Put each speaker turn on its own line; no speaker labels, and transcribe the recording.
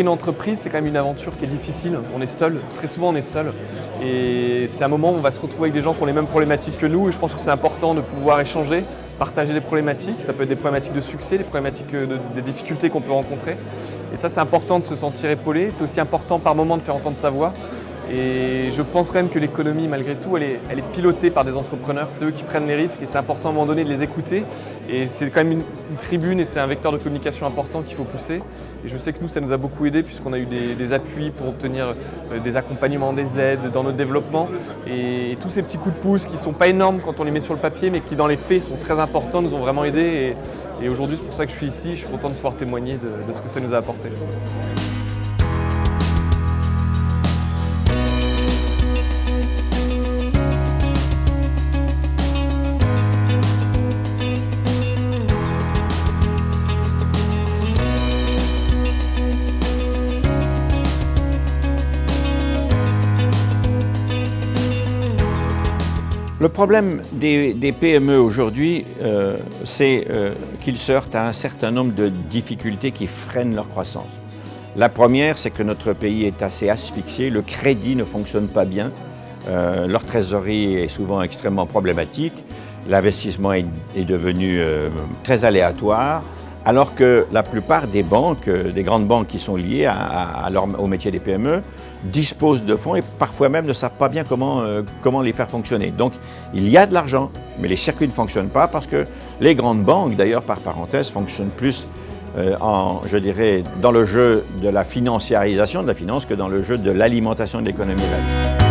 une entreprise, c'est quand même une aventure qui est difficile. On est seul, très souvent on est seul. Et c'est un moment où on va se retrouver avec des gens qui ont les mêmes problématiques que nous. Et je pense que c'est important de pouvoir échanger, partager des problématiques. Ça peut être des problématiques de succès, des problématiques des difficultés qu'on peut rencontrer. Et ça, c'est important de se sentir épaulé. C'est aussi important par moment de faire entendre sa voix. Et je pense quand même que l'économie, malgré tout, elle est pilotée par des entrepreneurs. C'est eux qui prennent les risques et c'est important à un moment donné de les écouter. Et c'est quand même une tribune et c'est un vecteur de communication important qu'il faut pousser. Et je sais que nous, ça nous a beaucoup aidé puisqu'on a eu des appuis pour obtenir des accompagnements, des aides dans notre développement. Et tous ces petits coups de pouce qui ne sont pas énormes quand on les met sur le papier, mais qui dans les faits sont très importants, nous ont vraiment aidés. Et aujourd'hui, c'est pour ça que je suis ici. Je suis content de pouvoir témoigner de ce que ça nous a apporté.
Le problème des PME aujourd'hui, c'est qu'ils se heurtent à un certain nombre de difficultés qui freinent leur croissance. La première, c'est que notre pays est assez asphyxié, le crédit ne fonctionne pas bien, leur trésorerie est souvent extrêmement problématique, l'investissement est devenu très aléatoire, alors que la plupart des banques, des grandes banques qui sont liées au métier des PME, disposent de fonds et parfois même ne savent pas bien comment les faire fonctionner. Donc il y a de l'argent, mais les circuits ne fonctionnent pas parce que les grandes banques, d'ailleurs par parenthèse, fonctionnent plus je dirais, dans le jeu de la financiarisation de la finance que dans le jeu de l'alimentation de l'économie réelle.